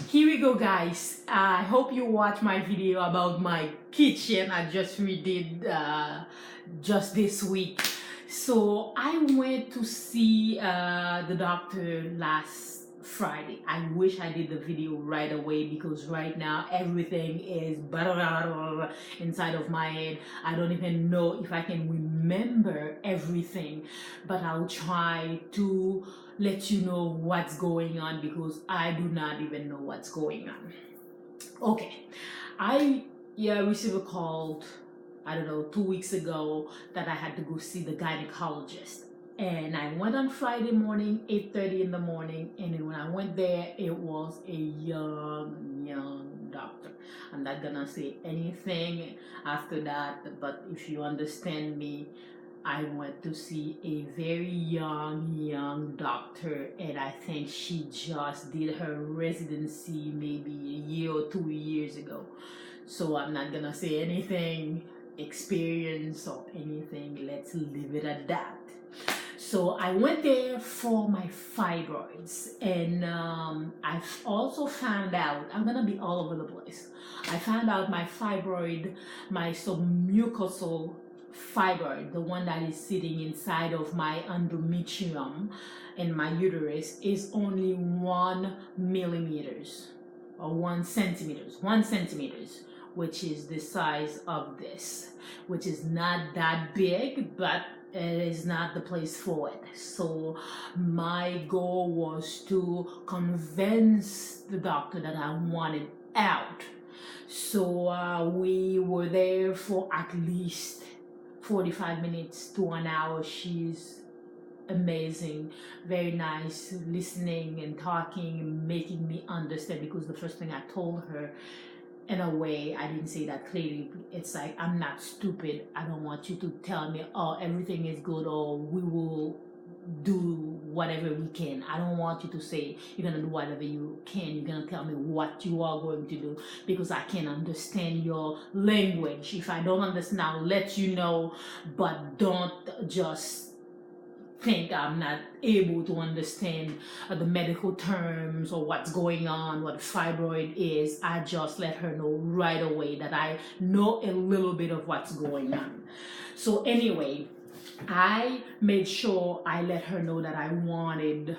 Here we go, guys. I hope you watch my video about my kitchen. I just redid just this week. So I went to see the doctor last Friday. I wish I did the video right away because right now everything is inside of my head. I don't even know if I can remember everything, but I'll try to let you know what's going on because I do not even know what's going on. Okay, I received a call, I don't know, 2 weeks ago that I had to go see the gynecologist. And I went on Friday morning, 8:30 in the morning, and then when I went there, it was a young doctor. I'm not gonna say anything after that, but if you understand me, I went to see a very young doctor, and I think she just did her residency maybe a year or 2 years ago. So I'm not gonna say anything, experience or anything. Let's leave it at that. So I went there for my fibroids, and I've also found out, I'm gonna be all over the place. I found out my fibroid, my submucosal fibroid, the one that is sitting inside of my endometrium and my uterus, is only 1 millimeters or 1 centimeters, which is the size of this, which is not that big, but it is not the place for it. So my goal was to convince the doctor that I wanted out. So we were there for at least 45 minutes to an hour. She's amazing, very nice, listening and talking and making me understand, because the first thing I told her, in a way, I didn't say that clearly. It's like, I'm not stupid. I don't want you to tell me, oh, everything is good, or we will do whatever we can. I don't want you to say you're going to do whatever you can. You're going to tell me what you are going to do, because I can't understand your language. If I don't understand, I'll let you know, but don't just think I'm not able to understand the medical terms or what's going on, what fibroid is. I just let her know right away that I know a little bit of what's going on. So anyway, I made sure I let her know that I wanted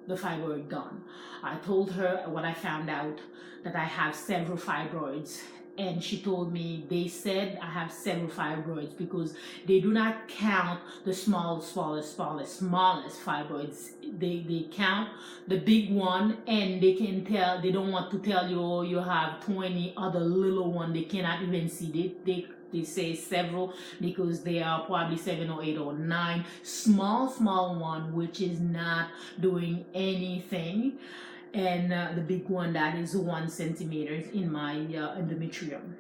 the fibroid gone. I told her what I found out, that I have several fibroids. And she told me, they said I have several fibroids because they do not count the smallest fibroids. They count the big one, and they can tell, they don't want to tell you, oh, you have 20 other little one. They cannot even see. They say several because they are probably 7 or 8 or 9 small one, which is not doing anything. And the big one that is 1 centimeter in my endometrium.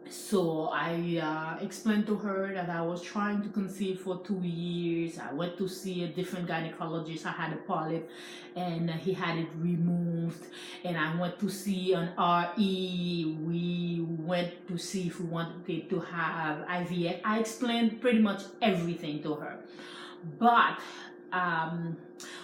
So I explained to her that I was trying to conceive for 2 years. I went to see a different gynecologist. I had a polyp and he had it removed. And I went to see an RE. We went to see if we wanted to have IVF. I explained pretty much everything to her. But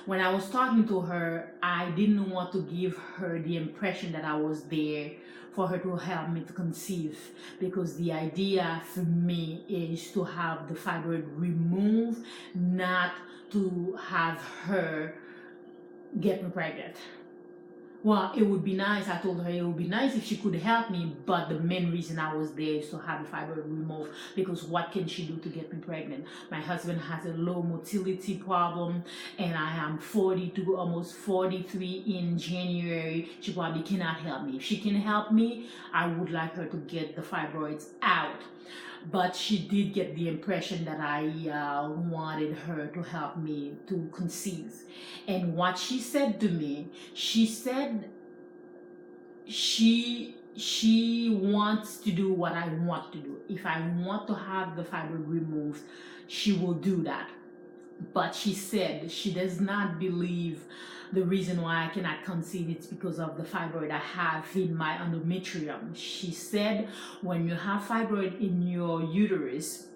when I was talking to her, I didn't want to give her the impression that I was there for her to help me to conceive, because the idea for me is to have the fibroid removed, not to have her get me pregnant. Well, it would be nice, I told her it would be nice if she could help me, but the main reason I was there is to have the fibroid removed, because what can she do to get me pregnant? My husband has a low motility problem, and I am 42, almost 43 in January. She probably cannot help me. If she can help me, I would like her to get the fibroids out. But she did get the impression that I wanted her to help me to conceive. And what she said to me, she said she wants to do what I want to do. If I want to have the fibroid removed, she will do that. But she said she does not believe the reason why I cannot conceive is because of the fibroid I have in my endometrium. She said when you have fibroid in your uterus,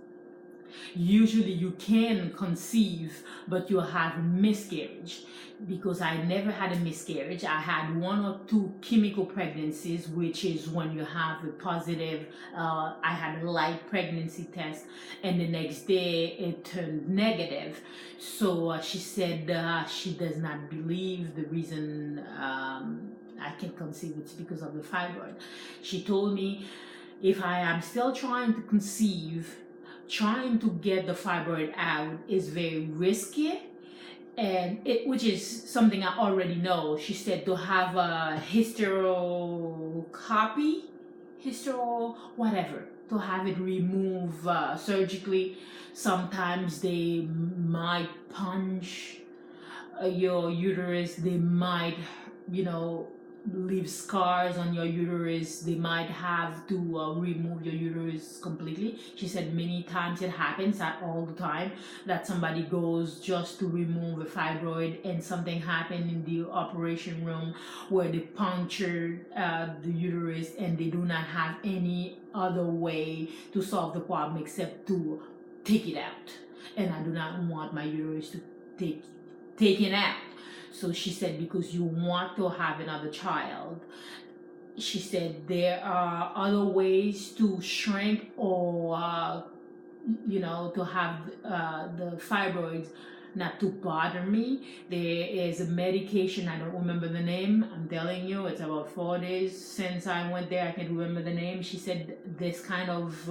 Usually you can conceive, but you have miscarriage. Because I never had a miscarriage. I had 1 or 2 chemical pregnancies, which is when you have a positive. I had a light pregnancy test, and the next day it turned negative. So she said she does not believe the reason I can conceive it's because of the fibroid. She told me if I am still trying to conceive, trying to get the fibroid out is very risky, and which is something I already know. She said to have a whatever, to have it removed surgically. Sometimes they might punch your uterus. They might, leave scars on your uterus. They might have to remove your uterus completely. She said many times it happens, not all the time, that somebody goes just to remove a fibroid and something happened in the operation room where they punctured the uterus, and they do not have any other way to solve the problem except to take it out. And I do not want my uterus to taken out. So she said, because you want to have another child, she said there are other ways to shrink or to have the fibroids not to bother me. There is a medication, I don't remember the name, I'm telling you, it's about 4 days since I went there, I can't remember the name. She said this kind of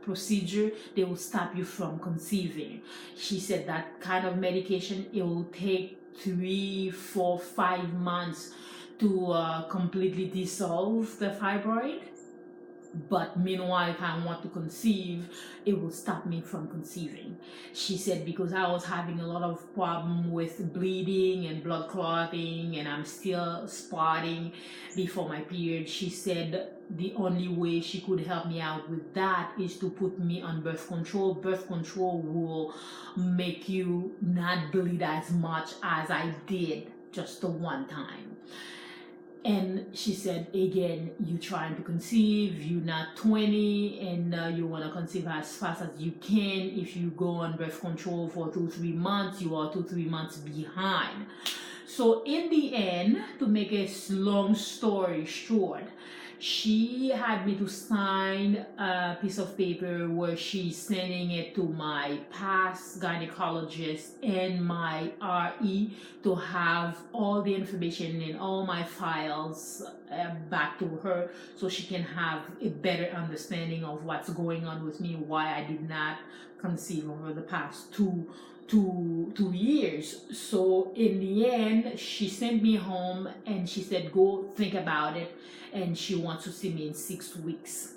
procedure, they will stop you from conceiving. She said that kind of medication, it will take 3, 4, 5 months to completely dissolve the fibroid. But meanwhile, if I want to conceive, it will stop me from conceiving. She said because I was having a lot of problem with bleeding and blood clotting, and I'm still spotting before my period. She said the only way she could help me out with that is to put me on birth control. Birth control will make you not bleed as much as I did just the one time. And she said, again, you trying to conceive, you're not 20, and you want to conceive as fast as you can. If you go on birth control for 2-3 months, you are 2-3 months behind. So in the end, to make a long story short, she had me to sign a piece of paper where she's sending it to my past gynecologist and my RE to have all the information in all my files back to her, so she can have a better understanding of what's going on with me, why I did not conceive over the past two years. So in the end, she sent me home and she said, go think about it, and she wants to see me in 6 weeks.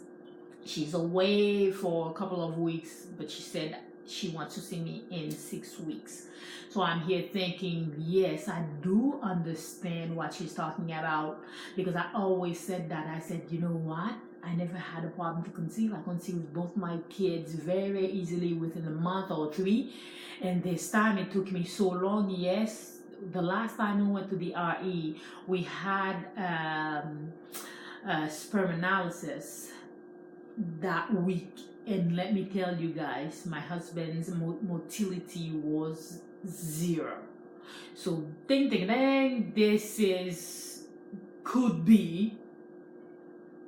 She's away for a couple of weeks, but she said she wants to see me in 6 weeks. So I'm here thinking, yes, I do understand what she's talking about, because I always said that. I said, you know what? I never had a problem to conceive. I conceived both my kids very, very easily within a month or 3. And this time it took me so long. Yes, the last time we went to the RE, we had sperm analysis that week. And let me tell you guys, my husband's motility was 0. So ding, ding, ding, this is, could be,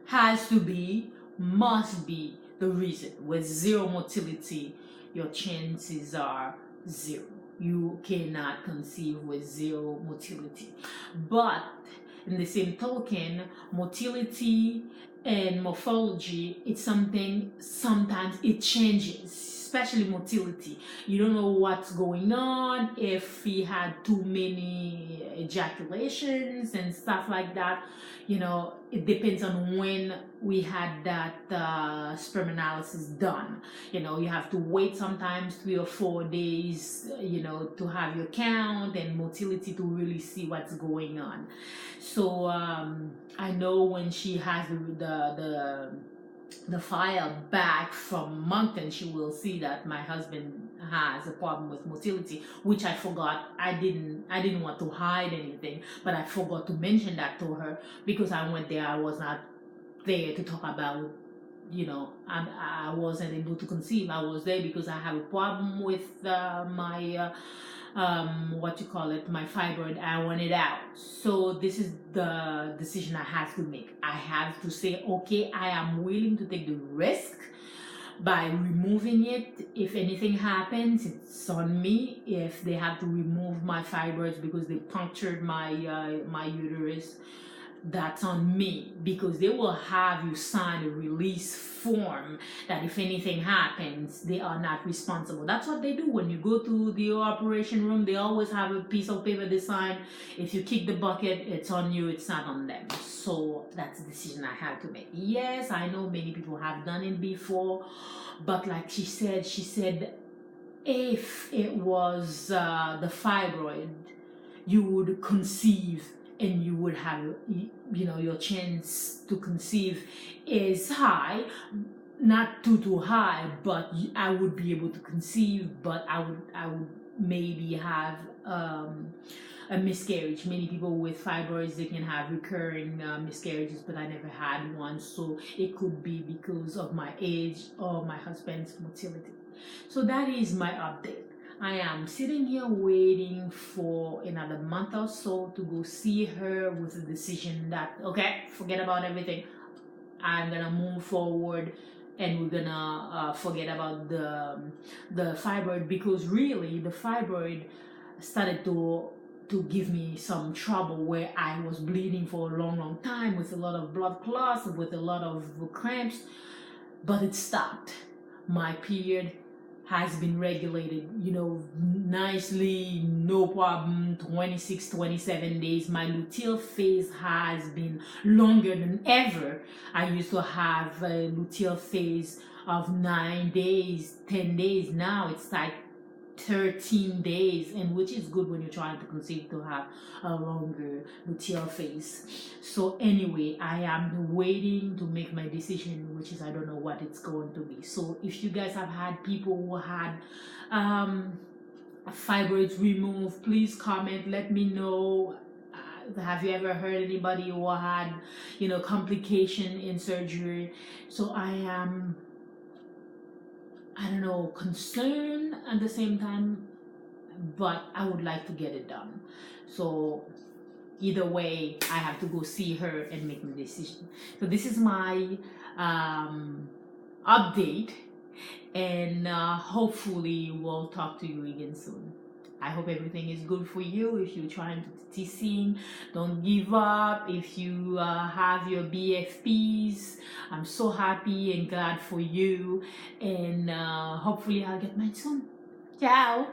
has to be, must be the reason. With 0 motility, your chances are 0. You cannot conceive with 0 motility. But in the same token, motility and morphology, it's something, sometimes it changes, especially motility. You don't know what's going on, if he had too many ejaculations and stuff like that. It depends on when we had that sperm analysis done. You have to wait sometimes 3 or 4 days, to have your count and motility to really see what's going on. So I know when she has the file back from Moncton, she will see that my husband has a problem with motility, which I forgot. I didn't want to hide anything, but I forgot to mention that to her because I went there. I was not there to talk about I wasn't able to conceive. I was there because I have a problem with my what you call it, my fibroid. I want it out. So this is the decision I have to make. I have to say, okay, I am willing to take the risk by removing it. If anything happens, it's on me. If they have to remove my fibroids because they punctured my uterus, that's on me, because they will have you sign a release form that if anything happens, they are not responsible. That's what they do when you go to the operation room. They always have a piece of paper they sign. If you kick the bucket, it's on you, it's not on them. So that's the decision I had to make. Yes, I know many people have done it before, but like she said if it was the fibroid, you would conceive and you would have, your chance to conceive is high, not too high, but I would be able to conceive, but I would maybe have a miscarriage. Many people with fibroids, they can have recurring miscarriages, but I never had one, so it could be because of my age or my husband's motility. So that is my update. I am sitting here waiting for another month or so to go see her with a decision that, okay, forget about everything. I'm gonna move forward and we're gonna forget about the fibroid, because really the fibroid started to give me some trouble where I was bleeding for a long time with a lot of blood clots, with a lot of cramps, but it stopped. My period has been regulated, nicely, no problem, 26, 27 days. My luteal phase has been longer than ever. I used to have a luteal phase of 9 days, 10 days. Now it's like 13 days, and which is good when you're trying to conceive, to have a longer luteal phase. So anyway, I am waiting to make my decision, which is I don't know what it's going to be. So if you guys have had people who had fibroids removed, please comment, let me know. Have you ever heard anybody who had complication in surgery? So I am, I don't know, concerned at the same time, but I would like to get it done. So either way, I have to go see her and make my decision. So this is my update, and hopefully we'll talk to you again soon. I hope everything is good for you. If you're trying to teaching, don't give up. If you have your BFPs, I'm so happy and glad for you, and hopefully I'll get mine soon. Ciao.